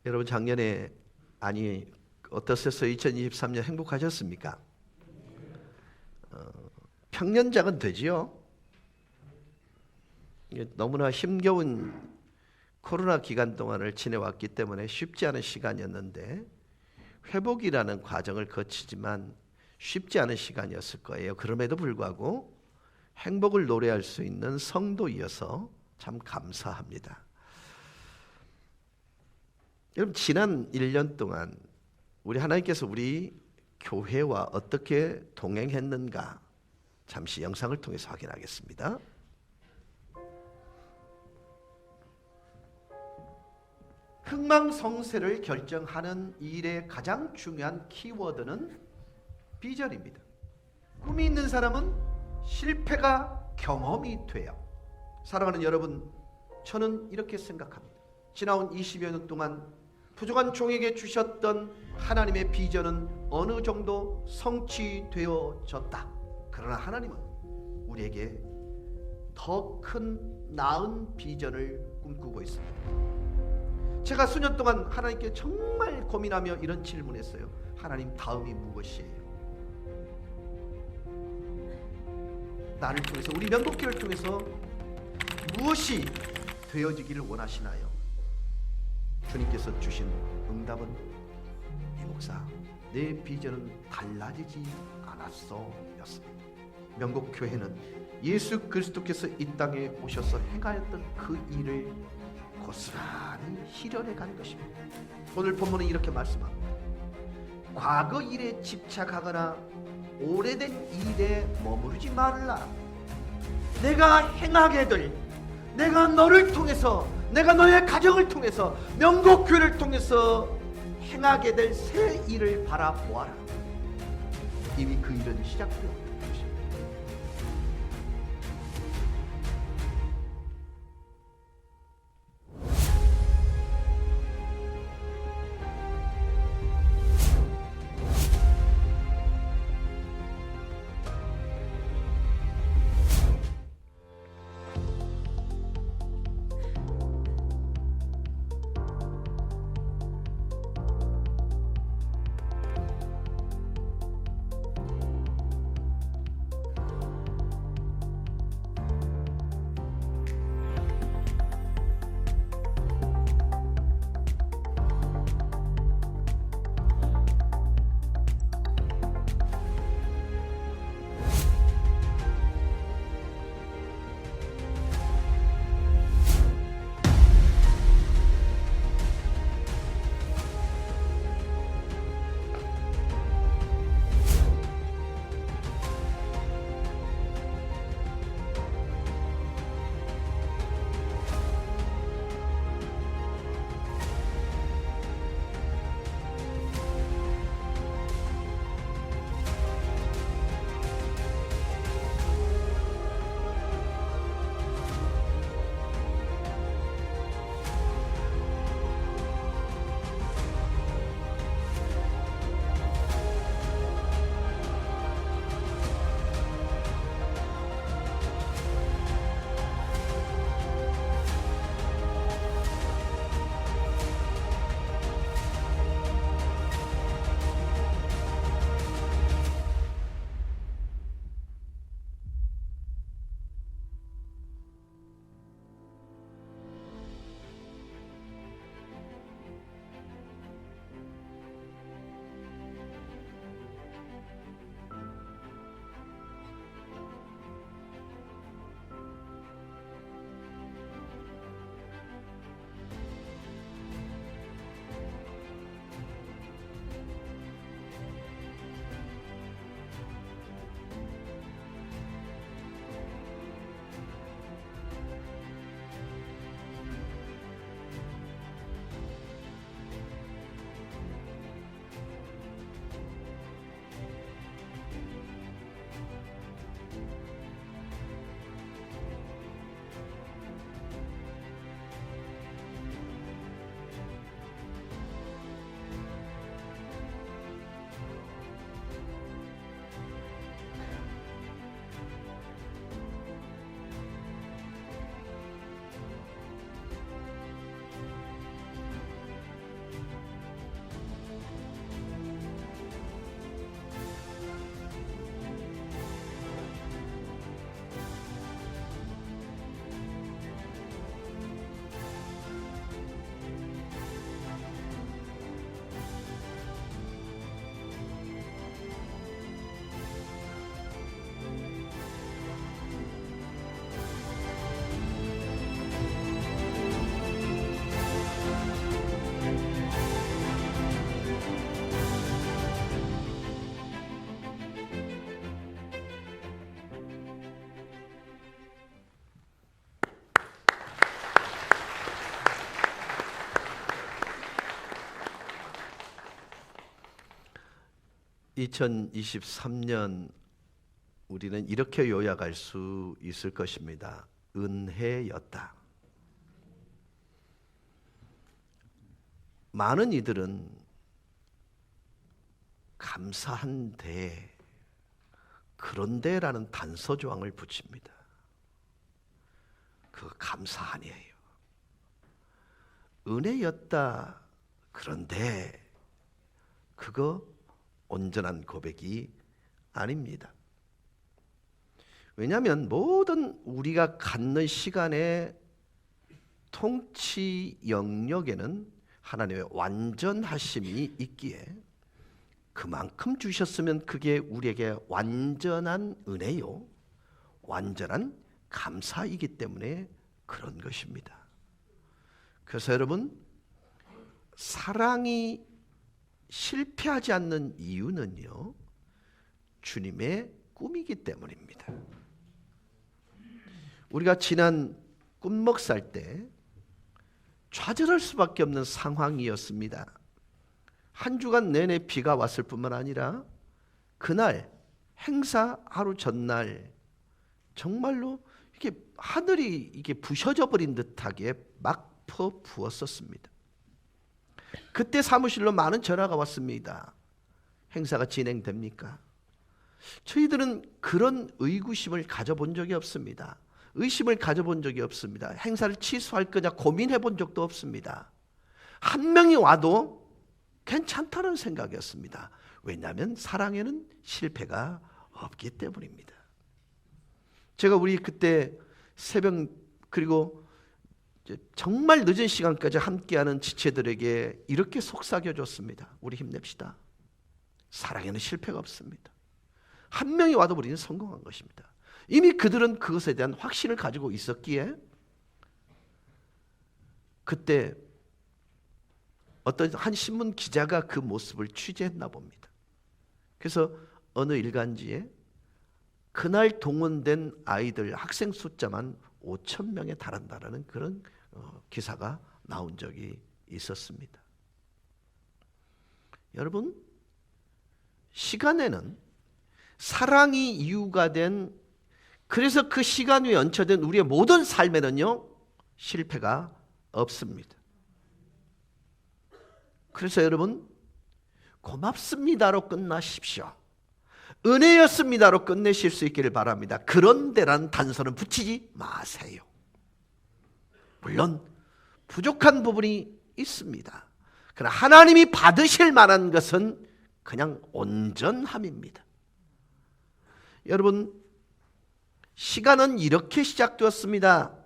여러분 작년에 어떠셨어요? 2023년 행복하셨습니까? 평년작은 되지요? 너무나 힘겨운 코로나 기간 동안을 지내왔기 때문에 쉽지 않은 시간이었는데 회복이라는 과정을 거치지만 쉽지 않은 시간이었을 거예요. 그럼에도 불구하고 행복을 노래할 수 있는 성도이어서 참 감사합니다. 여러분 지난 1년 동안 우리 하나님께서 우리 교회와 어떻게 동행했는가 잠시 영상을 통해서 확인하겠습니다. 흥망성쇠를 결정하는 일의 가장 중요한 키워드는 비전입니다. 꿈이 있는 사람은 실패가 경험이 돼요. 사랑하는 여러분, 저는 이렇게 생각합니다. 지나온 20여 년 동안 부족한 종에게 주셨던 하나님의 비전은 어느 정도 성취되어졌다. 그러나 하나님은 우리에게 더 큰 나은 비전을 꿈꾸고 있습니다. 제가 수년 동안 하나님께 정말 고민하며 이런 질문했어요. 하나님, 다음이 무엇이에요? 나를 통해서, 우리 명곡교회를 통해서 무엇이 되어지기를 원하시나요? 주님께서 주신 응답은, 이 목사, 내 비전은 달라지지 않았어 였습니다. 명곡교회는 예수 그리스도께서 이 땅에 오셔서 행하였던 그 일을 고스란히 실현해 간 것입니다. 오늘 본문은 이렇게 말씀합니다. 과거 일에 집착하거나 오래된 일에 머무르지 말라. 내가 행하게 될, 내가 너를 통해서, 내가 너의 가정을 통해서, 명곡교회를 통해서 행하게 될 새 일을 바라보아라. 이미 그 일은 시작되었다. 2023년 우리는 이렇게 요약할 수 있을 것입니다. 은혜였다. 많은 이들은 감사한데, 그런데라는 단서 조항을 붙입니다. 그거 감사 아니에요. 은혜였다. 그런데 그거 온전한 고백이 아닙니다. 왜냐하면 모든 우리가 갖는 시간의 통치 영역에는 하나님의 완전하심이 있기에 그만큼 주셨으면 그게 우리에게 완전한 은혜요, 완전한 감사이기 때문에 그런 것입니다. 그래서 여러분, 사랑이 실패하지 않는 이유는요, 주님의 꿈이기 때문입니다. 우리가 지난 꿈먹살 때 좌절할 수밖에 없는 상황이었습니다. 한 주간 내내 비가 왔을 뿐만 아니라 그날 행사 하루 전날 정말로 이게 하늘이 이게 부셔져 버린 듯하게 막 부었었습니다. 그때 사무실로 많은 전화가 왔습니다. 행사가 진행됩니까? 저희들은 그런 의구심을 가져본 적이 없습니다. 의심을 가져본 적이 없습니다. 행사를 취소할 거냐 고민해 본 적도 없습니다. 한 명이 와도 괜찮다는 생각이었습니다. 왜냐하면 사랑에는 실패가 없기 때문입니다. 제가 우리 그때 새벽 그리고 정말 늦은 시간까지 함께하는 지체들에게 이렇게 속삭여줬습니다. 우리 힘냅시다. 사랑에는 실패가 없습니다. 한 명이 와도 우리는 성공한 것입니다. 이미 그들은 그것에 대한 확신을 가지고 있었기에 그때 어떤 한 신문 기자가 그 모습을 취재했나 봅니다. 그래서 어느 일간지에 그날 동원된 아이들 학생 숫자만 5,000명에 달한다라는 그런 기사가 나온 적이 있었습니다. 여러분, 시간에는 사랑이 이유가 된, 그래서 그 시간 위에 얹혀진 우리의 모든 삶에는요, 실패가 없습니다. 그래서 여러분, 고맙습니다로 끝나십시오. 은혜였습니다로 끝내실 수 있기를 바랍니다. 그런데라는 단서는 붙이지 마세요. 물론 부족한 부분이 있습니다. 그러나 하나님이 받으실 만한 것은 그냥 온전함입니다. 여러분, 시간은 이렇게 시작되었습니다.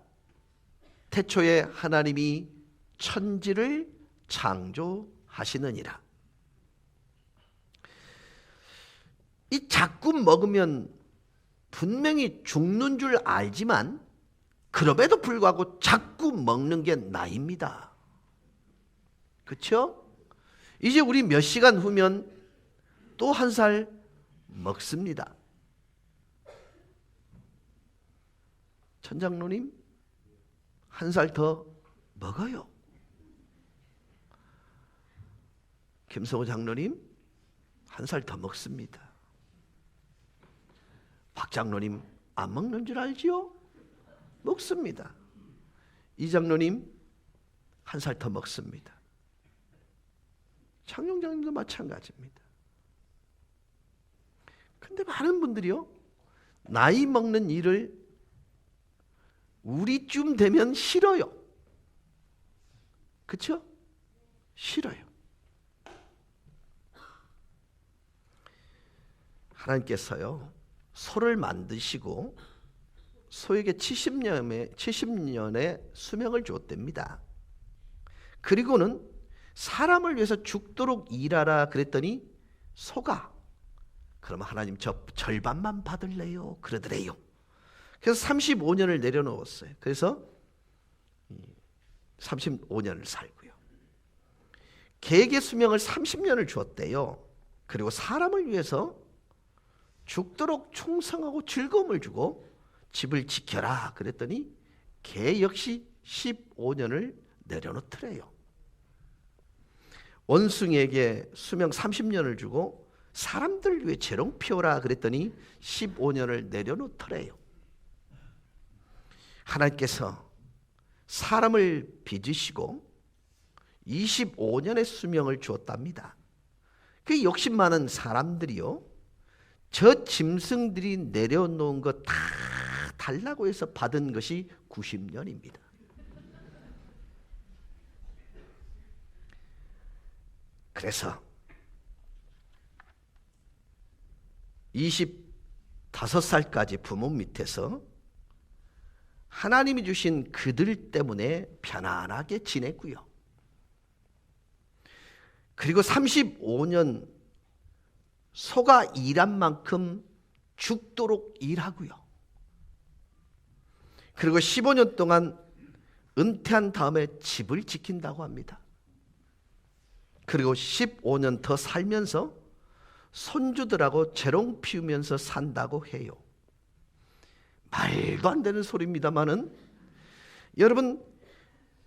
태초에 하나님이 천지를 창조하시느니라. 이 자꾸 먹으면 분명히 죽는 줄 알지만 그럼에도 불구하고 자꾸 먹는 게 나입니다. 그렇죠? 이제 우리 몇 시간 후면 또 한 살 먹습니다. 천장로님, 한 살 더 먹어요. 김성호 장로님, 한 살 더 먹습니다. 박 장로님, 안 먹는 줄 알지요? 먹습니다. 이 장로님, 한 살 더 먹습니다. 장용 장님도 마찬가지입니다. 근데 많은 분들이요, 나이 먹는 일을 우리쯤 되면 싫어요. 그렇죠? 싫어요. 하나님께서요, 소를 만드시고 소에게 70년의 수명을 주었답니다. 그리고는 사람을 위해서 죽도록 일하라 그랬더니 소가 그러면 하나님 저 절반만 받을래요? 그러더래요. 그래서 35년을 내려놓았어요. 그래서 35년을 살고요. 개에게 수명을 30년을 주었대요. 그리고 사람을 위해서 죽도록 충성하고 즐거움을 주고 집을 지켜라 그랬더니 개 역시 15년을 내려놓더래요. 원숭이에게 수명 30년을 주고 사람들 왜 재롱 피워라 그랬더니 15년을 내려놓더래요. 하나님께서 사람을 빚으시고 25년의 수명을 주었답니다. 그 욕심 많은 사람들이요, 저 짐승들이 내려놓은 거 다 달라고 해서 받은 것이 90년입니다. 그래서 25살까지 부모 밑에서 하나님이 주신 그들 때문에 편안하게 지냈고요. 그리고 35년 소가 일한 만큼 죽도록 일하고요. 그리고 15년 동안 은퇴한 다음에 집을 지킨다고 합니다. 그리고 15년 더 살면서 손주들하고 재롱 피우면서 산다고 해요. 말도 안 되는 소리입니다만은 여러분,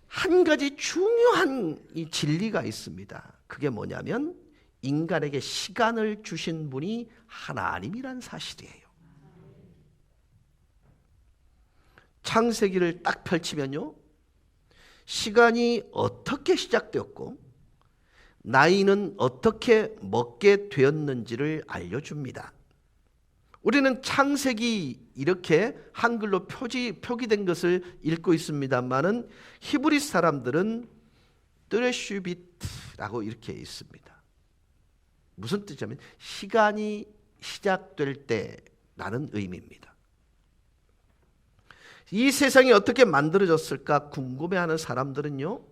한 가지 중요한 이 진리가 있습니다. 그게 뭐냐면 인간에게 시간을 주신 분이 하나님이란 사실이에요. 창세기를 딱 펼치면요, 시간이 어떻게 시작되었고 나이는 어떻게 먹게 되었는지를 알려줍니다. 우리는 창세기 이렇게 한글로 표기된 것을 읽고 있습니다만은 히브리 사람들은 뜨레슈비트라고 이렇게 있습니다. 무슨 뜻이냐면 시간이 시작될 때라는 의미입니다. 이 세상이 어떻게 만들어졌을까 궁금해하는 사람들은요,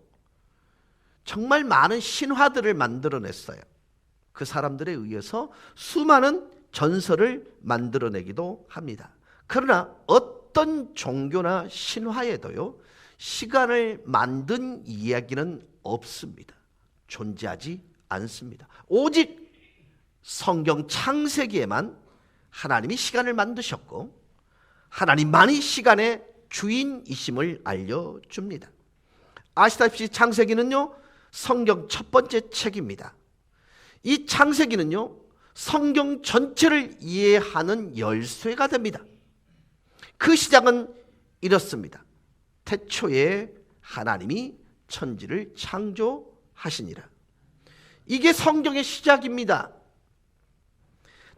정말 많은 신화들을 만들어냈어요. 그 사람들에 의해서 수많은 전설을 만들어내기도 합니다. 그러나 어떤 종교나 신화에도요, 시간을 만든 이야기는 없습니다. 존재하지 않습니다. 오직 성경 창세기에만 하나님이 시간을 만드셨고 하나님만이 시간의 주인이심을 알려줍니다. 아시다시피 창세기는요, 성경 첫 번째 책입니다. 이 창세기는요, 성경 전체를 이해하는 열쇠가 됩니다. 그 시작은 이렇습니다. 태초에 하나님이 천지를 창조하시니라. 이게 성경의 시작입니다.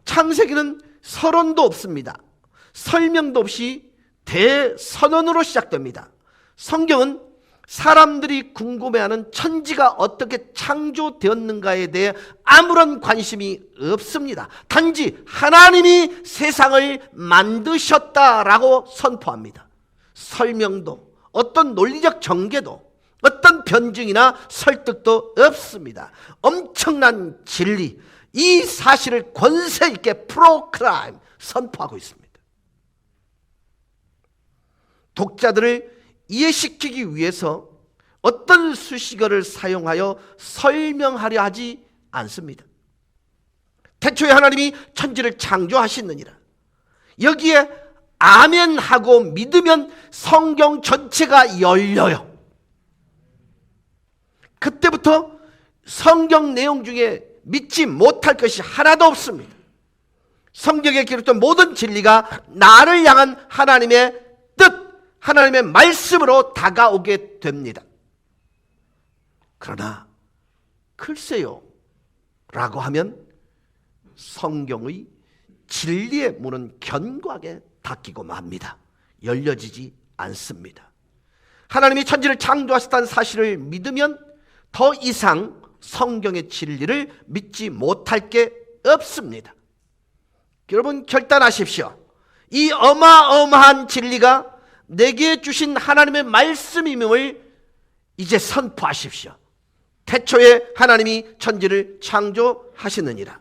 창세기는 서론도 없습니다. 설명도 없이 대선언으로 시작됩니다. 성경은 사람들이 궁금해하는 천지가 어떻게 창조되었는가에 대해 아무런 관심이 없습니다. 단지 하나님이 세상을 만드셨다라고 선포합니다. 설명도, 어떤 논리적 전개도, 어떤 변증이나 설득도 없습니다. 엄청난 진리, 이 사실을 권세 있게 프로클라임, 선포하고 있습니다. 독자들을 이해시키기 위해서 어떤 수식어를 사용하여 설명하려 하지 않습니다. 태초에 하나님이 천지를 창조하시느니라. 여기에 아멘하고 믿으면 성경 전체가 열려요. 그때부터 성경 내용 중에 믿지 못할 것이 하나도 없습니다. 성경에 기록된 모든 진리가 나를 향한 하나님의 뜻, 하나님의 말씀으로 다가오게 됩니다. 그러나 글쎄요 라고 하면 성경의 진리의 문은 견고하게 닫히고 맙니다. 열려지지 않습니다. 하나님이 천지를 창조하셨다는 사실을 믿으면 더 이상 성경의 진리를 믿지 못할 게 없습니다. 여러분 결단하십시오. 이 어마어마한 진리가 내게 주신 하나님의 말씀임을 이제 선포하십시오. 태초에 하나님이 천지를 창조하시느니라.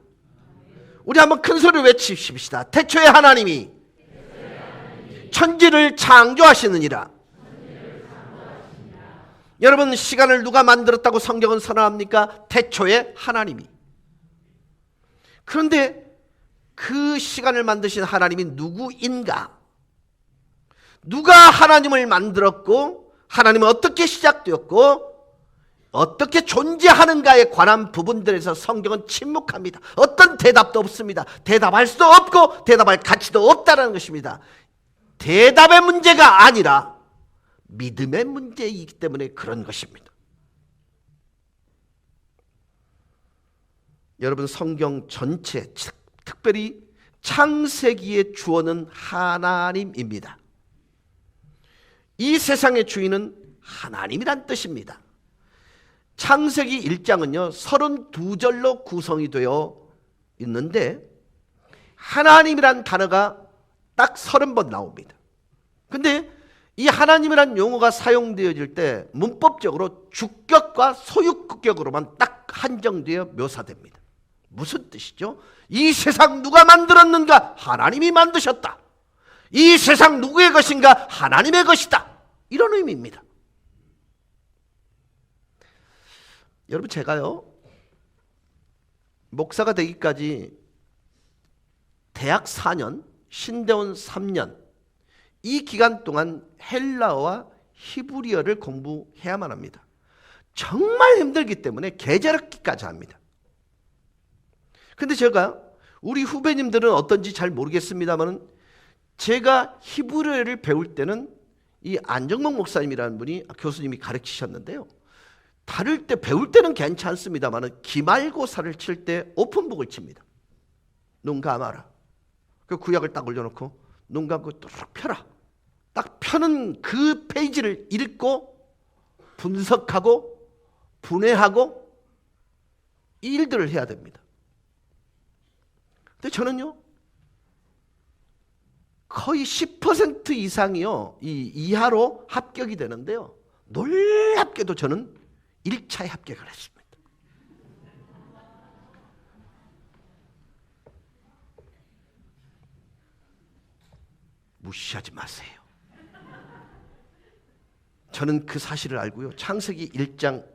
우리 한번 큰 소리로 외치십시다. 태초에 하나님이 천지를 창조하시느니라. 여러분, 시간을 누가 만들었다고 성경은 선언합니까? 태초에 하나님이. 그런데 그 시간을 만드신 하나님이 누구인가? 누가 하나님을 만들었고 하나님은 어떻게 시작되었고 어떻게 존재하는가에 관한 부분들에서 성경은 침묵합니다. 어떤 대답도 없습니다. 대답할 수도 없고 대답할 가치도 없다는 것입니다. 대답의 문제가 아니라 믿음의 문제이기 때문에 그런 것입니다. 여러분, 성경 전체, 특별히 창세기의 주어는 하나님입니다. 이 세상의 주인은 하나님이란 뜻입니다. 창세기 1장은요 32절로 구성이 되어 있는데 하나님이란 단어가 딱 30번 나옵니다. 근데 이 하나님이란 용어가 사용되어질 때 문법적으로 주격과 소유격으로만 딱 한정되어 묘사됩니다. 무슨 뜻이죠? 이 세상 누가 만들었는가? 하나님이 만드셨다. 이 세상 누구의 것인가? 하나님의 것이다. 이런 의미입니다. 여러분, 제가요 목사가 되기까지 대학 4년, 신대원 3년, 이 기간 동안 헬라어와 히브리어를 공부해야만 합니다. 정말 힘들기 때문에 계절학기까지 합니다. 근데 제가, 우리 후배님들은 어떤지 잘 모르겠습니다만 제가 히브리어를 배울 때는 이 안정목 목사님이라는 분이, 교수님이 가르치셨는데요, 다룰 때, 배울 때는 괜찮습니다만 기말고사를 칠 때 오픈북을 칩니다. 눈 감아라. 그 구약을 딱 올려놓고 눈 감고 뚝 펴라. 딱 펴는 그 페이지를 읽고 분석하고 분해하고 이 일들을 해야 됩니다. 근데 저는요 거의 10% 이상이요 이 이하로 합격이 되는데요, 놀랍게도 저는 1차에 합격을 했습니다. 무시하지 마세요. 저는 그 사실을 알고요 창세기 1장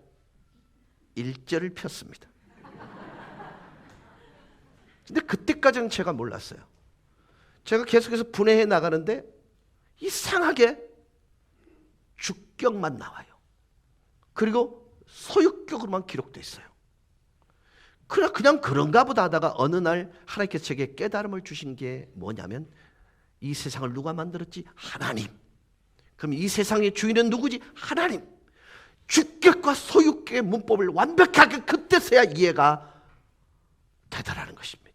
1절을 폈습니다. 근데 그때까지는 제가 몰랐어요. 제가 계속해서 분해해 나가는데 이상하게 주격만 나와요. 그리고 소유격으로만 기록되어 있어요. 그냥 그런가 보다 하다가 어느 날 하나님께서 제게 깨달음을 주신 게 뭐냐면, 이 세상을 누가 만들었지? 하나님. 그럼 이 세상의 주인은 누구지? 하나님. 주격과 소유격의 문법을 완벽하게 그때서야 이해가 되더라는 것입니다.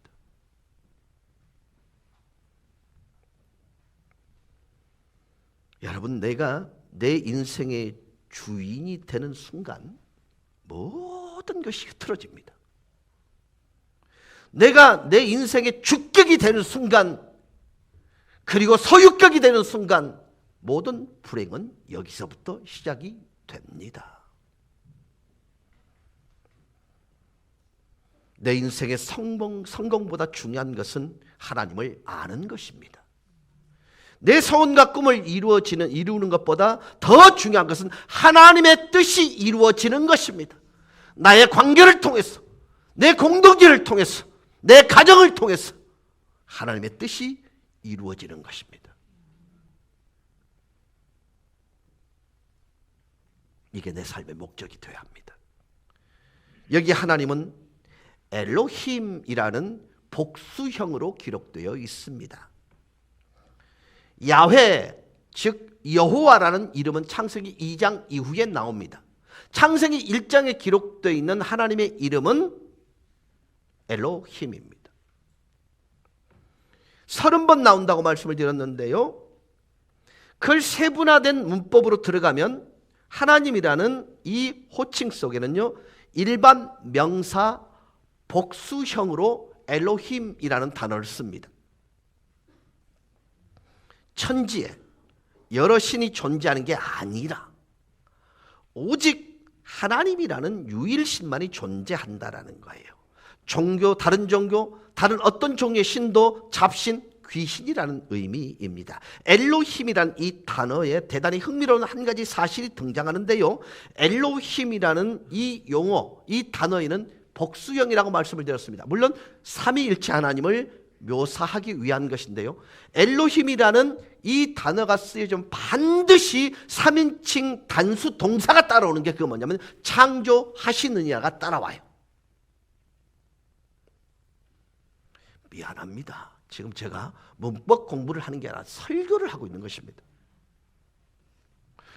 여러분, 내가 내 인생의 주인이 되는 순간 모든 것이 흐트러집니다. 내가 내 인생의 주격이 되는 순간, 그리고 소유격이 되는 순간 모든 불행은 여기서부터 시작이 됩니다. 내 인생의 성공보다 중요한 것은 하나님을 아는 것입니다. 내 소원과 꿈을 이루는 것보다 더 중요한 것은 하나님의 뜻이 이루어지는 것입니다. 나의 관계를 통해서, 내 공동체를 통해서, 내 가정을 통해서 하나님의 뜻이 이루어지는 것입니다. 이게 내 삶의 목적이 되어야 합니다. 여기 하나님은 엘로힘이라는 복수형으로 기록되어 있습니다. 야훼, 즉 여호와라는 이름은 창세기 2장 이후에 나옵니다. 창세기 1장에 기록되어 있는 하나님의 이름은 엘로힘입니다. 30번 나온다고 말씀을 드렸는데요, 그걸 세분화된 문법으로 들어가면 하나님이라는 이 호칭 속에는요 일반 명사 복수형으로 엘로힘이라는 단어를 씁니다. 천지에 여러 신이 존재하는 게 아니라 오직 하나님이라는 유일신만이 존재한다라는 거예요. 다른 종교, 다른 어떤 종류의 신도 잡신, 귀신이라는 의미입니다. 엘로힘이란 이 단어에 대단히 흥미로운 한 가지 사실이 등장하는데요, 엘로힘이라는 이 용어, 이 단어에는 복수형이라고 말씀을 드렸습니다. 물론 삼위일체 하나님을 묘사하기 위한 것인데요. 엘로힘이라는 이 단어가 쓰여지면 반드시 3인칭 단수 동사가 따라오는 게 그거 뭐냐면 창조하시느냐가 따라와요. 미안합니다. 지금 제가 문법 공부를 하는 게 아니라 설교를 하고 있는 것입니다.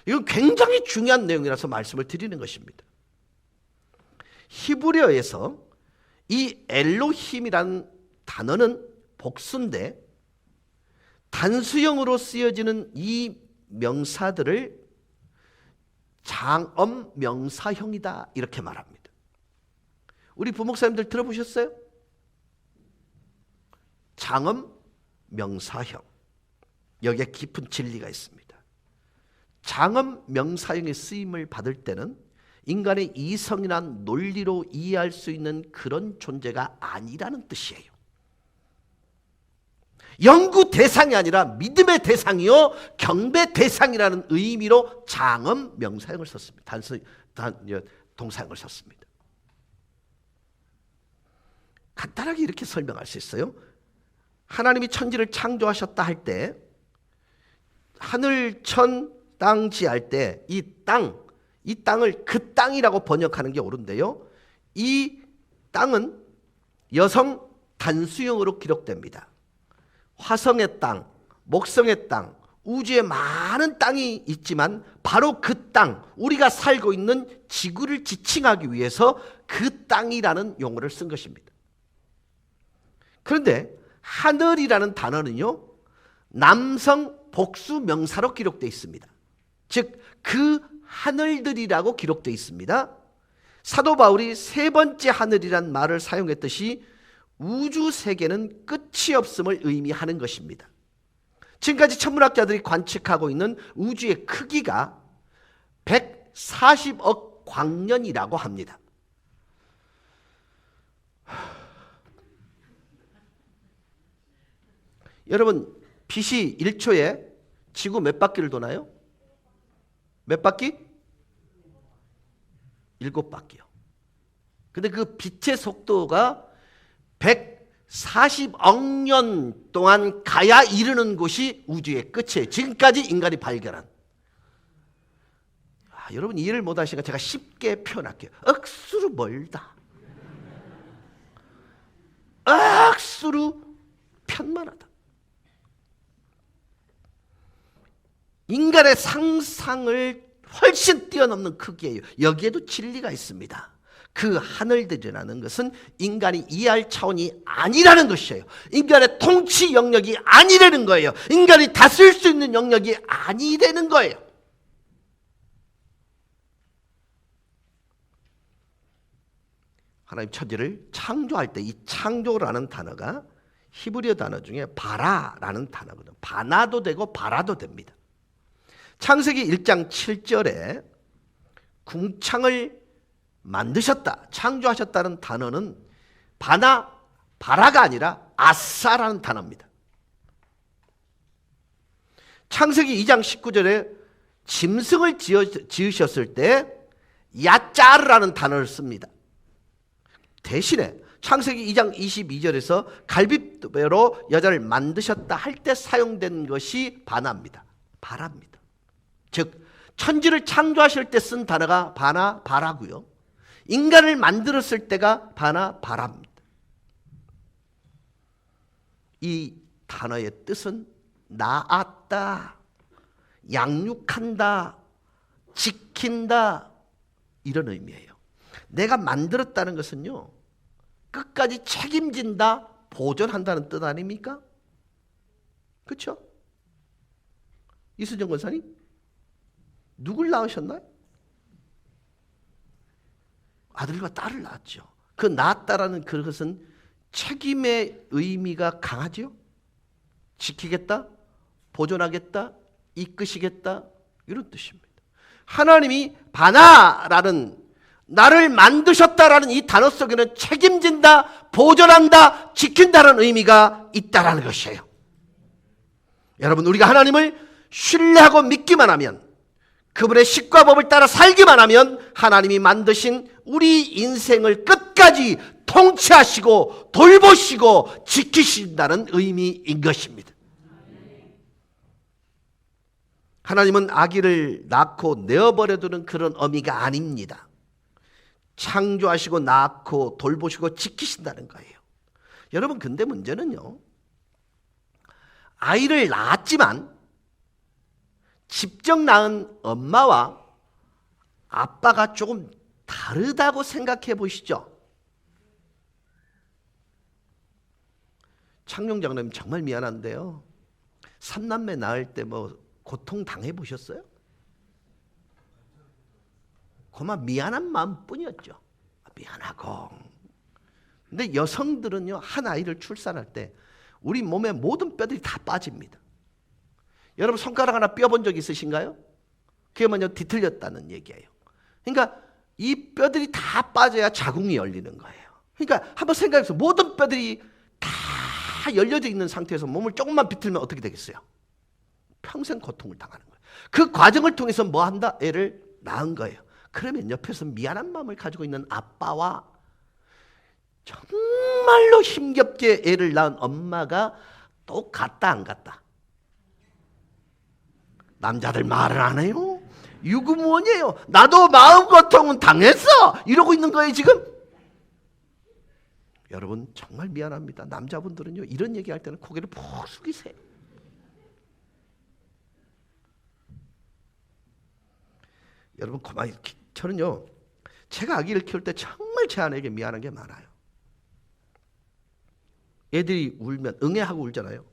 이건 굉장히 중요한 내용이라서 말씀을 드리는 것입니다. 히브리어에서 이 엘로힘이라는 단어는 복수인데 단수형으로 쓰여지는 이 명사들을 장엄 명사형이다 이렇게 말합니다. 우리 부목사님들 들어보셨어요? 장엄 명사형. 여기에 깊은 진리가 있습니다. 장엄 명사형의 쓰임을 받을 때는 인간의 이성이나 논리로 이해할 수 있는 그런 존재가 아니라는 뜻이에요. 연구 대상이 아니라 믿음의 대상이요 경배 대상이라는 의미로 장엄 명사형을 썼습니다. 동사형을 썼습니다. 간단하게 이렇게 설명할 수 있어요. 하나님이 천지를 창조하셨다 할 때 하늘 천 땅 지할 때 이 땅을 그 땅이라고 번역하는 게 옳은데요. 이 땅은 여성 단수형으로 기록됩니다. 화성의 땅, 목성의 땅, 우주에 많은 땅이 있지만 바로 그 땅, 우리가 살고 있는 지구를 지칭하기 위해서 그 땅이라는 용어를 쓴 것입니다. 그런데 하늘이라는 단어는요, 남성 복수 명사로 기록되어 있습니다. 즉, 그 하늘들이라고 기록되어 있습니다. 사도 바울이 세 번째 하늘이란 말을 사용했듯이 우주 세계는 끝이 없음을 의미하는 것입니다. 지금까지 천문학자들이 관측하고 있는 우주의 크기가 140억 광년이라고 합니다. 여러분, 빛이 1초에 지구 몇 바퀴를 도나요? 몇 바퀴? 7바퀴요. 근데 그 빛의 속도가 140억 년 동안 가야 이르는 곳이 우주의 끝이에요. 지금까지 인간이 발견한. 여러분 이해를 못하시니까 제가 쉽게 표현할게요. 억수로 멀다. 억수로 편만하다. 인간의 상상을 훨씬 뛰어넘는 크기예요. 여기에도 진리가 있습니다. 그 하늘들이라는 것은 인간이 이해할 차원이 아니라는 것이에요. 인간의 통치 영역이 아니라는 거예요. 인간이 다스릴 수 있는 영역이 아니라는 거예요. 하나님 천지를 창조할 때 이 창조라는 단어가 히브리어 단어 중에 바라라는 단어거든요. 바나도 되고 바라도 됩니다. 창세기 1장 7절에 궁창을 만드셨다, 창조하셨다는 단어는 바라가 아니라 아사라는 단어입니다. 창세기 2장 19절에 짐승을 지으셨을 때 야짜르라는 단어를 씁니다. 대신에 창세기 2장 22절에서 갈빗대로 여자를 만드셨다 할 때 사용된 것이 바라입니다. 즉 천지를 창조하실 때 쓴 단어가 바라고요. 인간을 만들었을 때가 바라입니다. 이 단어의 뜻은 낳았다, 양육한다, 지킨다 이런 의미예요. 내가 만들었다는 것은요, 끝까지 책임진다, 보존한다는 뜻 아닙니까? 그렇죠? 이수정 권사님, 누굴 낳으셨나요? 아들과 딸을 낳았죠. 그 낳았다라는 그것은 책임의 의미가 강하죠. 지키겠다, 보존하겠다, 이끄시겠다 이런 뜻입니다. 하나님이 바나라는 나를 만드셨다라는 이 단어 속에는 책임진다, 보존한다, 지킨다는 의미가 있다라는 것이에요. 여러분, 우리가 하나님을 신뢰하고 믿기만 하면, 그분의 식과 법을 따라 살기만 하면 하나님이 만드신 우리 인생을 끝까지 통치하시고 돌보시고 지키신다는 의미인 것입니다. 하나님은 아기를 낳고 내어버려두는 그런 의미가 아닙니다. 창조하시고 낳고 돌보시고 지키신다는 거예요. 여러분, 근데 문제는요, 아이를 낳았지만 직접 낳은 엄마와 아빠가 조금 다르다고 생각해 보시죠. 창룡 장로님 정말 미안한데요, 삼남매 낳을 때 뭐 고통 당해 보셨어요? 그만 미안한 마음뿐이었죠. 미안하고. 근데 여성들은요, 한 아이를 출산할 때 우리 몸의 모든 뼈들이 다 빠집니다. 여러분, 손가락 하나 뼈본 적 있으신가요? 그게 뭐냐, 뒤틀렸다는 얘기예요. 그러니까 이 뼈들이 다 빠져야 자궁이 열리는 거예요. 그러니까 한번 생각해보세요. 모든 뼈들이 다 열려져 있는 상태에서 몸을 조금만 비틀면 어떻게 되겠어요? 평생 고통을 당하는 거예요. 그 과정을 통해서 뭐 한다? 애를 낳은 거예요. 그러면 옆에서 미안한 마음을 가지고 있는 아빠와 정말로 힘겹게 애를 낳은 엄마가 똑같다 안 같다? 남자들 말을 안 해요. 유구무원이에요. 나도 마음 고통은 당했어 이러고 있는 거예요 지금. 여러분, 정말 미안합니다. 남자분들은요, 이런 얘기할 때는 고개를 푹 숙이세요. 여러분, 그만. 저는요, 제가 아기를 키울 때 정말 제 아내에게 미안한 게 많아요. 애들이 울면 응애하고 울잖아요.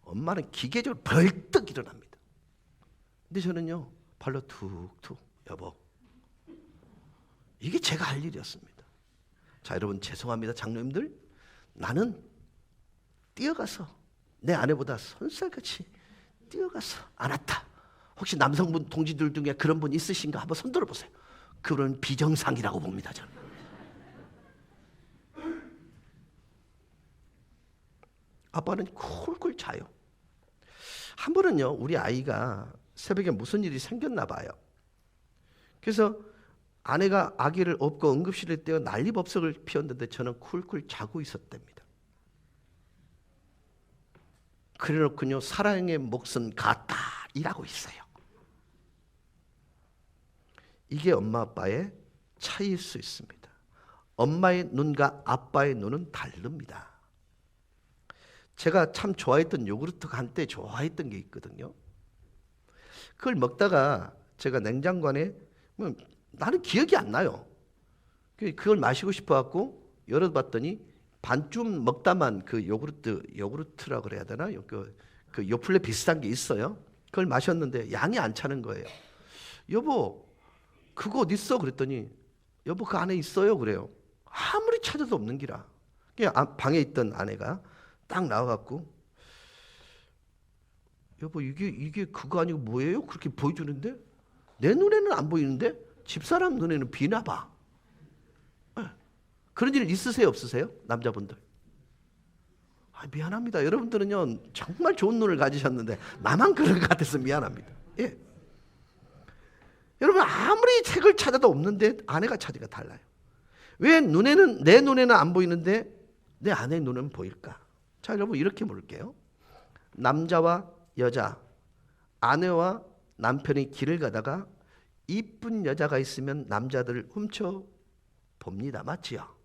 엄마는 기계적으로 벌떡 일어납니다. 근데 저는요, 발로 툭툭, 여보, 이게 제가 할 일이었습니다. 자, 여러분, 죄송합니다 장로님들. 나는 뛰어가서 내 아내보다 손살같이 뛰어가서 안았다. 혹시 남성분 동지들 중에 그런 분 있으신가 한번 손 들어보세요. 그런 비정상이라고 봅니다 저는. 아빠는 쿨쿨 자요. 한 번은요, 우리 아이가 새벽에 무슨 일이 생겼나 봐요. 그래서 아내가 아기를 업고 응급실에 떼어 난리법석을 피웠는데 저는 쿨쿨 자고 있었답니다. 그래놓고요, 사랑의 몫은 같다 일하고 있어요. 이게 엄마 아빠의 차이일 수 있습니다. 엄마의 눈과 아빠의 눈은 다릅니다. 제가 참 좋아했던 요구르트가 한때 좋아했던 게 있거든요. 그걸 먹다가 제가 냉장고 안에 나는 기억이 안 나요. 그걸 마시고 싶어갖고 열어봤더니 반쯤 먹다만 그 요구르트라고 그래야 되나? 그 요플레 비슷한 게 있어요. 그걸 마셨는데 양이 안 차는 거예요. 여보, 그거 어디 있어? 그랬더니 여보, 그 안에 있어요. 그래요. 아무리 찾아도 없는 기라. 방에 있던 아내가 딱 나와갖고, 여보, 이게 그거 아니고 뭐예요? 그렇게 보여주는데 내 눈에는 안 보이는데 집사람 눈에는 비나 봐. 그런 일 있으세요 없으세요? 남자분들. 미안합니다. 여러분들은요, 정말 좋은 눈을 가지셨는데 나만 그런 것 같아서 미안합니다. 예. 여러분, 아무리 책을 찾아도 없는데 아내가 찾으니까 달라요. 왜 내 눈에는 안 보이는데 내 아내 눈은 보일까? 자, 여러분, 이렇게 물을게요. 남자와 여자, 아내와 남편이 길을 가다가 이쁜 여자가 있으면 남자들을 훔쳐 봅니다. 맞지요?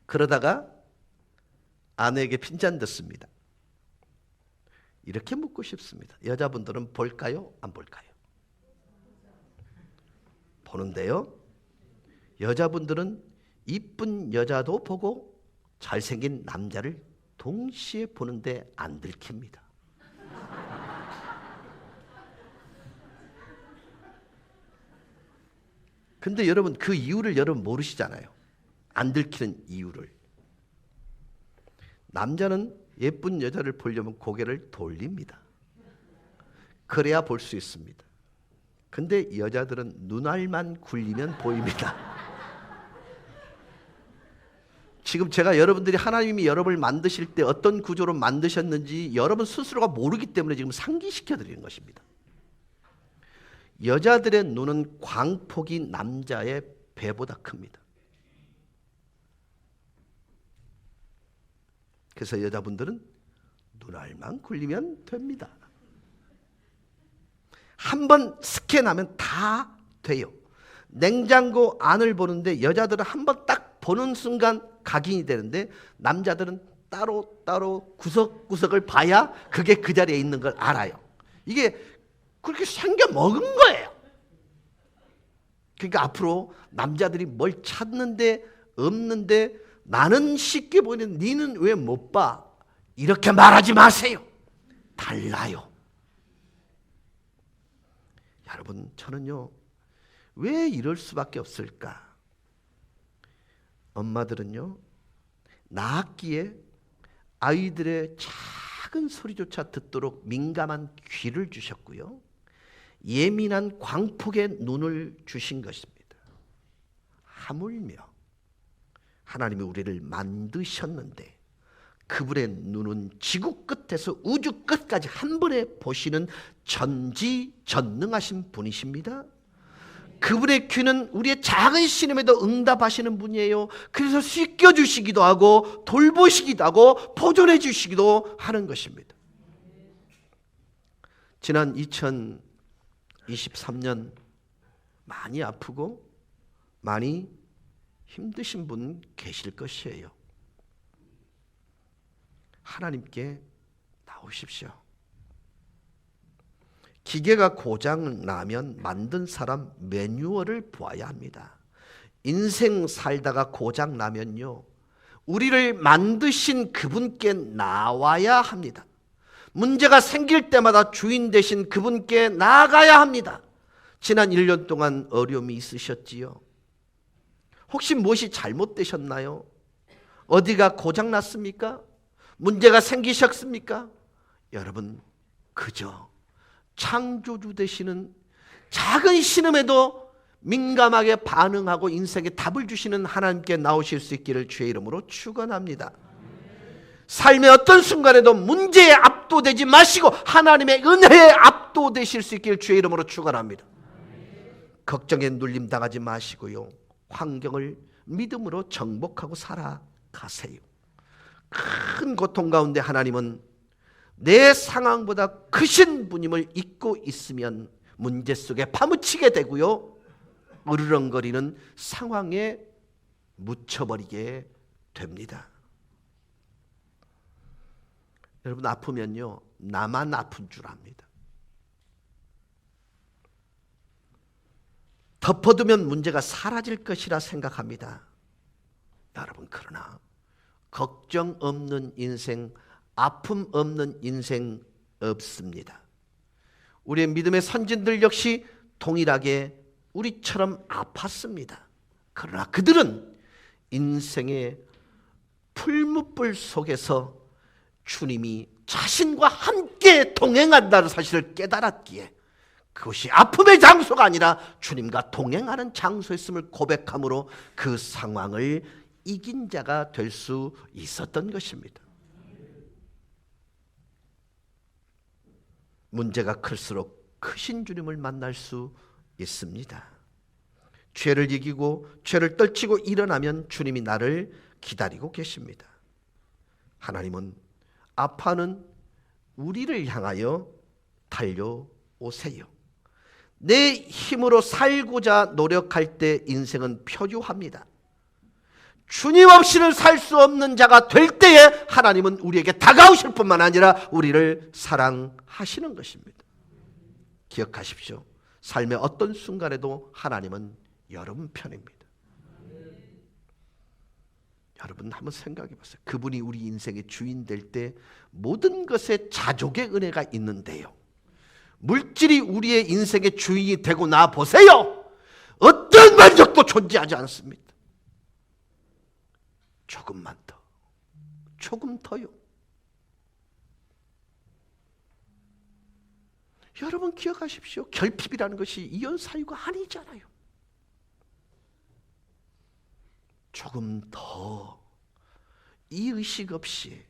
그러다가 아내에게 핀잔 듣습니다. 이렇게 묻고 싶습니다. 여자분들은 볼까요? 안 볼까요? 보는데요, 여자분들은 이쁜 여자도 보고 잘생긴 남자를 동시에 보는데 안 들킵니다. 근데 여러분, 그 이유를 여러분 모르시잖아요. 안 들키는 이유를. 남자는 예쁜 여자를 보려면 고개를 돌립니다. 그래야 볼 수 있습니다. 근데 여자들은 눈알만 굴리면 보입니다. 지금 제가 여러분들이 하나님이 여러분을 만드실 때 어떤 구조로 만드셨는지 여러분 스스로가 모르기 때문에 지금 상기시켜 드리는 것입니다. 여자들의 눈은 광폭이 남자의 배보다 큽니다. 그래서 여자분들은 눈알만 굴리면 됩니다. 한번 스캔하면 다 돼요. 냉장고 안을 보는데 여자들은 한번 딱 보는 순간 각인이 되는데 남자들은 따로 구석구석을 봐야 그게 그 자리에 있는 걸 알아요. 이게 그렇게 생겨 먹은 거예요. 그러니까 앞으로 남자들이 뭘 찾는데 없는데 나는 쉽게 보이는데 니는 왜 못 봐? 이렇게 말하지 마세요. 달라요. 여러분, 저는요, 왜 이럴 수밖에 없을까? 엄마들은요, 낳았기에 아이들의 작은 소리조차 듣도록 민감한 귀를 주셨고요, 예민한 광폭의 눈을 주신 것입니다. 하물며 하나님이 우리를 만드셨는데 그분의 눈은 지구 끝에서 우주 끝까지 한 번에 보시는 전지전능하신 분이십니다. 그분의 귀는 우리의 작은 신음에도 응답하시는 분이에요. 그래서 씻겨주시기도 하고 돌보시기도 하고 보존해 주시기도 하는 것입니다. 지난 2023년 많이 아프고 많이 힘드신 분 계실 것이에요. 하나님께 나오십시오. 기계가 고장 나면 만든 사람 매뉴얼을 보아야 합니다. 인생 살다가 고장 나면요, 우리를 만드신 그분께 나와야 합니다. 문제가 생길 때마다 주인 되신 그분께 나아가야 합니다. 지난 1년 동안 어려움이 있으셨지요? 혹시 무엇이 잘못되셨나요? 어디가 고장났습니까? 문제가 생기셨습니까? 여러분, 그저 창조주 되시는 작은 신음에도 민감하게 반응하고 인생에 답을 주시는 하나님께 나오실 수 있기를 주의 이름으로 축원합니다. 삶의 어떤 순간에도 문제에 압도되지 마시고 하나님의 은혜에 압도되실 수 있기를 주의 이름으로 축원합니다. 걱정에 눌림 당하지 마시고요, 환경을 믿음으로 정복하고 살아가세요. 큰 고통 가운데 하나님은 내 상황보다 크신 분임을 잊고 있으면 문제 속에 파묻히게 되고요, 으르렁거리는 상황에 묻혀버리게 됩니다. 여러분, 아프면요, 나만 아픈 줄 압니다. 덮어두면 문제가 사라질 것이라 생각합니다. 여러분, 그러나 걱정 없는 인생, 아픔 없는 인생 없습니다. 우리의 믿음의 선진들 역시 동일하게 우리처럼 아팠습니다. 그러나 그들은 인생의 풀무불 속에서 주님이 자신과 함께 동행한다는 사실을 깨달았기에 그것이 아픔의 장소가 아니라 주님과 동행하는 장소였음을 고백함으로 그 상황을 이긴 자가 될 수 있었던 것입니다. 문제가 클수록 크신 주님을 만날 수 있습니다. 죄를 이기고 죄를 떨치고 일어나면 주님이 나를 기다리고 계십니다. 하나님은 아파하는 우리를 향하여 달려오세요. 내 힘으로 살고자 노력할 때 인생은 표류합니다. 주님 없이는 살 수 없는 자가 될 때에 하나님은 우리에게 다가오실 뿐만 아니라 우리를 사랑하시는 것입니다. 기억하십시오. 삶의 어떤 순간에도 하나님은 여러분 편입니다. 여러분, 한번 생각해 보세요. 그분이 우리 인생의 주인 될 때 모든 것에 자족의 은혜가 있는데요, 물질이 우리의 인생의 주인이 되고 나 보세요. 어떤 만족도 존재하지 않습니다. 조금만 더, 조금 더요. 여러분 기억하십시오. 결핍이라는 것이 이혼 사유가 아니잖아요. 조금 더, 이 의식 없이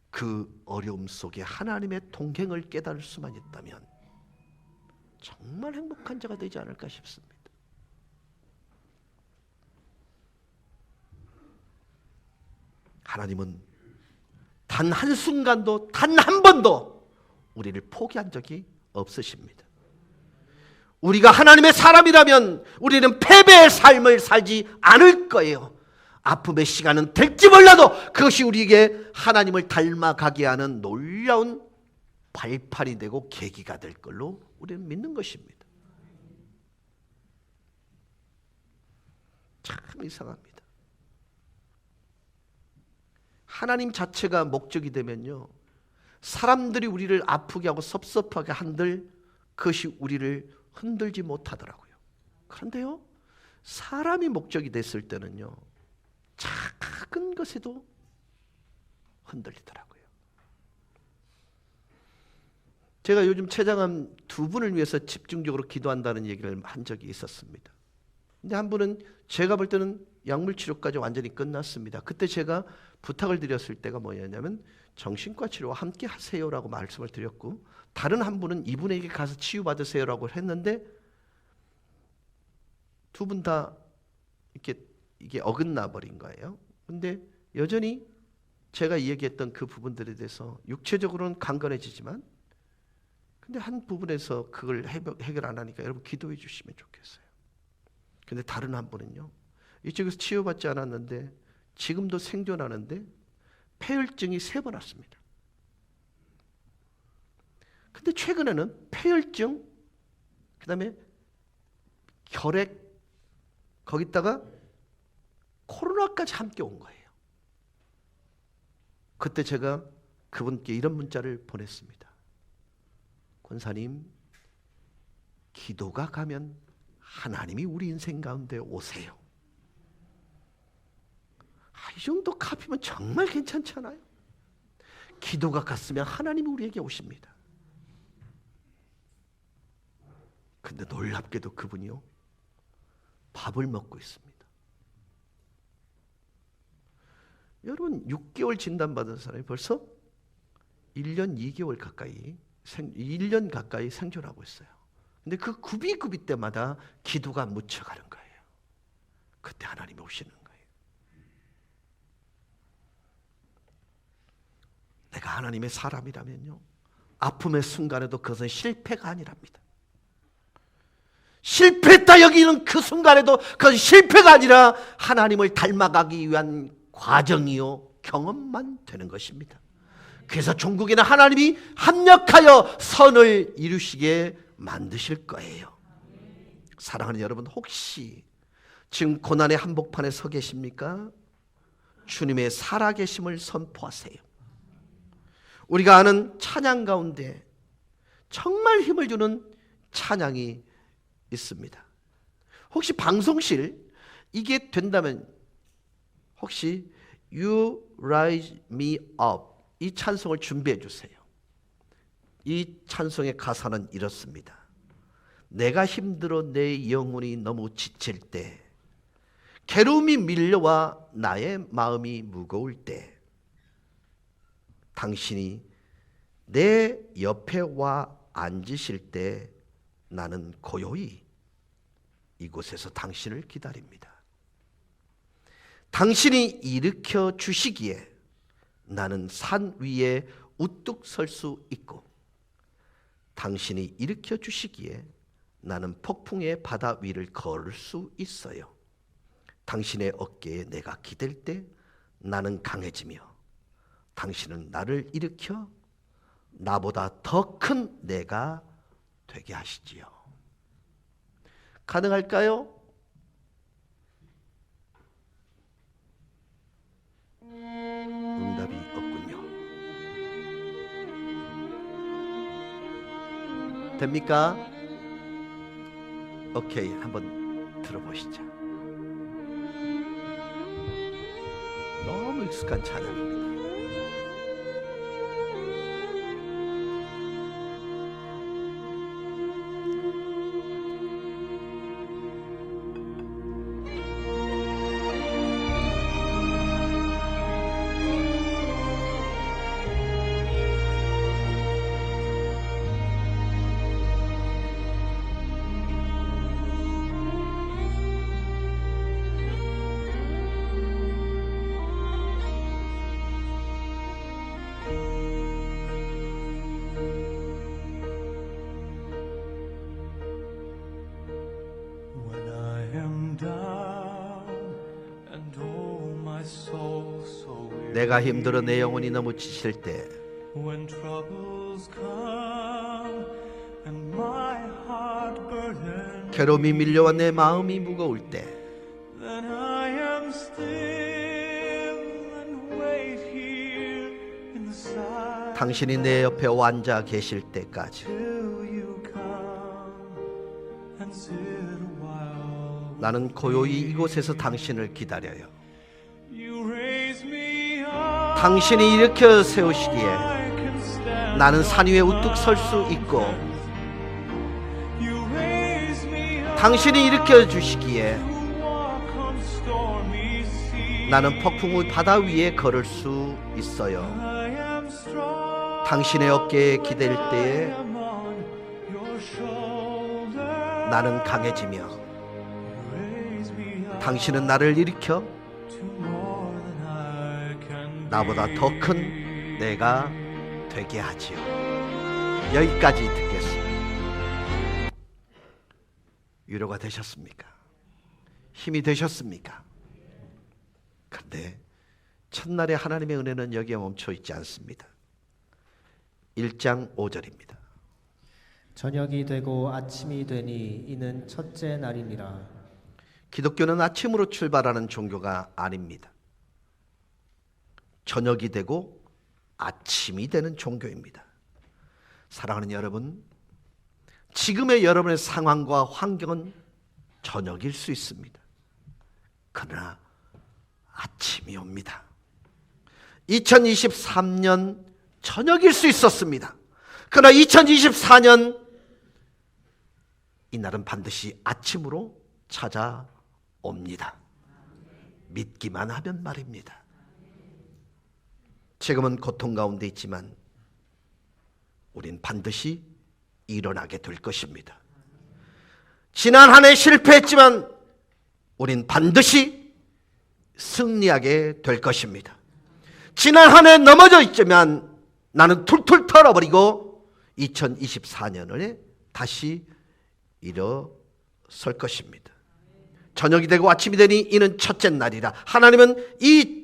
그 어려움 속에 하나님의 동행을 깨달을 수만 있다면 정말 행복한 자가 되지 않을까 싶습니다. 하나님은 단 한순간도 단 한 번도 우리를 포기한 적이 없으십니다. 우리가 하나님의 사람이라면 우리는 패배의 삶을 살지 않을 거예요. 아픔의 시간은 될지 몰라도 그것이 우리에게 하나님을 닮아가게 하는 놀라운 발판이 되고 계기가 될 걸로 우리는 믿는 것입니다. 참 이상합니다. 하나님 자체가 목적이 되면요, 사람들이 우리를 아프게 하고 섭섭하게 한들 그것이 우리를 흔들지 못하더라고요. 그런데요, 사람이 목적이 됐을 때는요, 작은 것에도 흔들리더라고요. 제가 요즘 최장암 두 분을 위해서 집중적으로 기도한다는 얘기를 한 적이 있었습니다. 근데 한 분은 제가 볼 때는 약물 치료까지 완전히 끝났습니다. 그때 제가 부탁을 드렸을 때가 뭐였냐면 정신과 치료와 함께 하세요라고 말씀을 드렸고, 다른 한 분은 이분에게 가서 치유받으세요라고 했는데 두 분 다 이게 어긋나 버린 거예요. 근데 여전히 제가 얘기했던 그 부분들에 대해서 육체적으로는 강건해지지만, 근데 한 부분에서 그걸 해결 안 하니까 여러분 기도해 주시면 좋겠어요. 근데 다른 한 분은요, 이쪽에서 치유받지 않았는데 지금도 생존하는데 폐혈증이 3번 왔습니다. 근데 최근에는 폐혈증, 그 다음에 혈액, 거기다가 코로나까지 함께 온 거예요. 그때 제가 그분께 이런 문자를 보냈습니다. 권사님, 기도가 가면 하나님이 우리 인생 가운데 오세요. 이 정도 값이면 정말 괜찮지 않아요? 기도가 갔으면 하나님이 우리에게 오십니다. 근데 놀랍게도 그분이요, 밥을 먹고 있습니다. 여러분, 6개월 진단받은 사람이 벌써 1년 2개월 가까이 1년 가까이 생존하고 있어요. 근데 그 구비구비 때마다 기도가 묻혀가는 거예요. 그때 하나님이 오시는 거예요. 내가 하나님의 사람이라면요, 아픔의 순간에도 그것은 실패가 아니랍니다. 실패했다 여기는 그 순간에도 그건 실패가 아니라 하나님을 닮아가기 위한 과정이요, 경험만 되는 것입니다. 그래서 종국에는 하나님이 합력하여 선을 이루시게 만드실 거예요. 사랑하는 여러분, 혹시 지금 고난의 한복판에 서 계십니까? 주님의 살아계심을 선포하세요. 우리가 아는 찬양 가운데 정말 힘을 주는 찬양이 있습니다. 혹시 방송실 이게 된다면 혹시 You Rise Me Up 이 찬송을 준비해 주세요. 이 찬송의 가사는 이렇습니다. 내가 힘들어 내 영혼이 너무 지칠 때, 괴로움이 밀려와 나의 마음이 무거울 때, 당신이 내 옆에 와 앉으실 때 나는 고요히 이곳에서 당신을 기다립니다. 당신이 일으켜 주시기에 나는 산 위에 우뚝 설 수 있고, 당신이 일으켜 주시기에 나는 폭풍의 바다 위를 걸을 수 있어요. 당신의 어깨에 내가 기댈 때 나는 강해지며, 당신은 나를 일으켜 나보다 더 큰 내가 되게 하시지요. 가능할까요? 응답이 없군요. 됩니까? 오케이, 한번 들어보시죠. 너무 익숙한 찬양입니다. 내가 힘들어 내 영혼이 너무 지칠 때 When troubles come and my heart burdens, 괴로움이 밀려와 내 마음이 무거울 때 then I am still and wait here in the silence 당신이 내 옆에 앉아 계실 때까지 till you come and sit a while. 나는 고요히 이곳에서 당신을 기다려요. You raise me up, 당신이 일으켜 세우시기에 I can stand. 나는 산 위에 우뚝 설 수 있고 You raise me up 당신이 일으켜 주시기에 to walk on stormy seas. 나는 폭풍의 바다 위에 걸을 수 있어요. I am strong. 당신의 어깨에 기댈 I 때에 am on your shoulder. 나는 강해지며 Raise me up 당신은 나를 일으켜 to more than I can 나보다 be. 더 큰 내가 되게 하지요. 여기까지 듣겠습니다. 위로가 되셨습니까? 힘이 되셨습니까? 그런데 첫날에 하나님의 은혜는 여기에 멈춰 있지 않습니다. 1장 5절입니다. 저녁이 되고 아침이 되니 이는 첫째 날이니라. 기독교는 아침으로 출발하는 종교가 아닙니다. 저녁이 되고 아침이 되는 종교입니다. 사랑하는 여러분, 지금의 여러분의 상황과 환경은 저녁일 수 있습니다. 그러나 아침이 옵니다. 2023년 저녁일 수 있었습니다. 그러나 2024년 이날은 반드시 아침으로 찾아옵니다. 믿기만 하면 말입니다. 지금은 고통 가운데 있지만 우린 반드시 일어나게 될 것입니다. 지난 한 해 실패했지만 우린 반드시 승리하게 될 것입니다. 지난 한 해 넘어져 있지만 나는 툴툴 털어버리고 2024년에 다시 일어설 것입니다. 저녁이 되고 아침이 되니 이는 첫째 날이라. 하나님은 이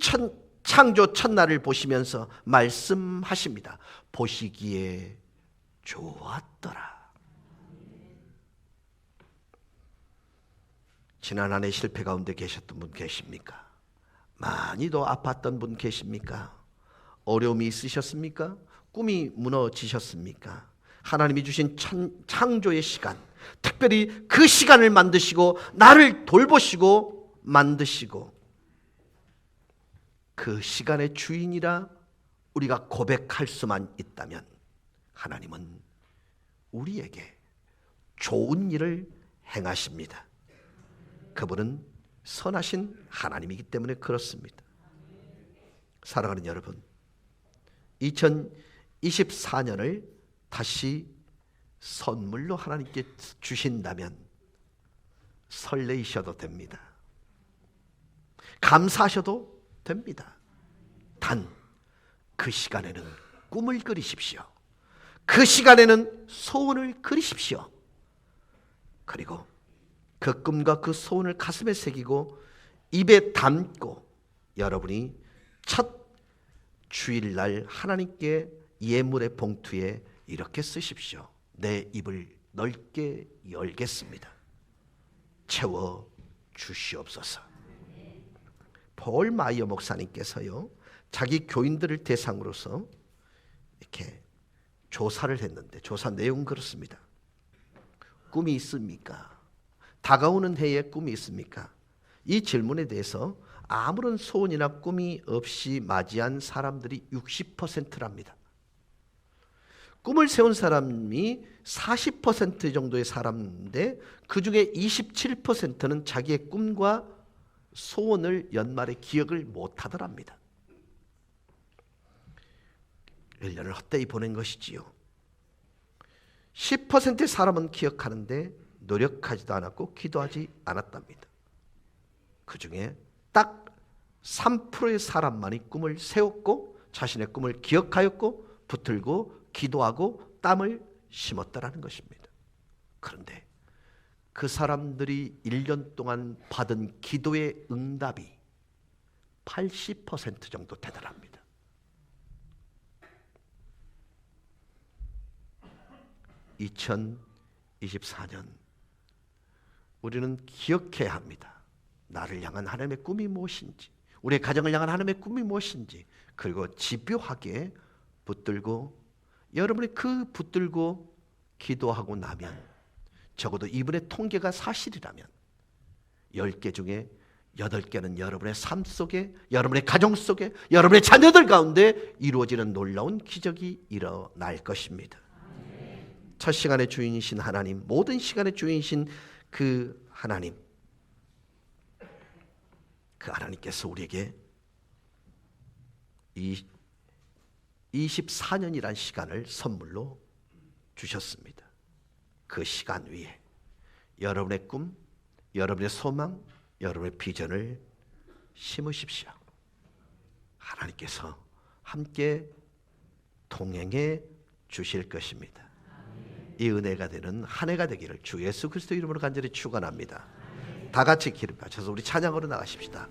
창조 첫날을 보시면서 말씀하십니다. 보시기에 좋았더라. 지난 한 해 실패 가운데 계셨던 분 계십니까? 많이도 아팠던 분 계십니까? 어려움이 있으셨습니까? 꿈이 무너지셨습니까? 하나님이 주신 창조의 시간, 특별히 그 시간을 만드시고 나를 돌보시고 만드시고 그 시간의 주인이라 우리가 고백할 수만 있다면 하나님은 우리에게 좋은 일을 행하십니다. 그분은 선하신 하나님이기 때문에 그렇습니다. 사랑하는 여러분, 2024년을 다시 선물로 하나님께 주신다면 설레이셔도 됩니다. 감사하셔도 됩니다. 단 그 시간에는 꿈을 그리십시오. 그 시간에는 소원을 그리십시오. 그리고 그 꿈과 그 소원을 가슴에 새기고 입에 담고 여러분이 첫 주일날 하나님께 예물의 봉투에 이렇게 쓰십시오. 내 입을 넓게 열겠습니다. 채워 주시옵소서. 폴 마이어 목사님께서요, 자기 교인들을 대상으로서 이렇게 조사를 했는데 조사 내용은 그렇습니다. 꿈이 있습니까? 다가오는 해에 꿈이 있습니까? 이 질문에 대해서 아무런 소원이나 꿈이 없이 맞이한 사람들이 60%랍니다. 꿈을 세운 사람이 40% 정도의 사람인데 그 중에 27%는 자기의 꿈과 소원을 연말에 기억을 못하더랍니다. 1년을 헛되이 보낸 것이지요. 10%의 사람은 기억하는데 노력하지도 않았고 기도하지 않았답니다. 그 중에 딱 3%의 사람만이 꿈을 세웠고 자신의 꿈을 기억하였고 붙들고 기도하고 땀을 심었다라는 것입니다. 그런데 그 사람들이 1년 동안 받은 기도의 응답이 80% 정도 되더랍니다. (2024년) 우리는 기억해야 합니다. 나를 향한 하나님의 꿈이 무엇인지, 우리의 가정을 향한 하나님의 꿈이 무엇인지, 그리고 집요하게 붙들고, 여러분이 그 붙들고 기도하고 나면 적어도 이분의 통계가 사실이라면 10개 중에 8개는 여러분의 삶 속에, 여러분의 가정 속에, 여러분의 자녀들 가운데 이루어지는 놀라운 기적이 일어날 것입니다. 첫 시간의 주인이신 하나님, 모든 시간의 주인이신 그 하나님, 그 하나님께서 우리에게 24년이란 시간을 선물로 주셨습니다. 그 시간 위에 여러분의 꿈, 여러분의 소망, 여러분의 비전을 심으십시오. 하나님께서 함께 동행해 주실 것입니다. 이 은혜가 되는 한 해가 되기를 주 예수 그리스도 이름으로 간절히 축원합니다. 다 같이 기름 바쳐서 우리 찬양으로 나가십시다.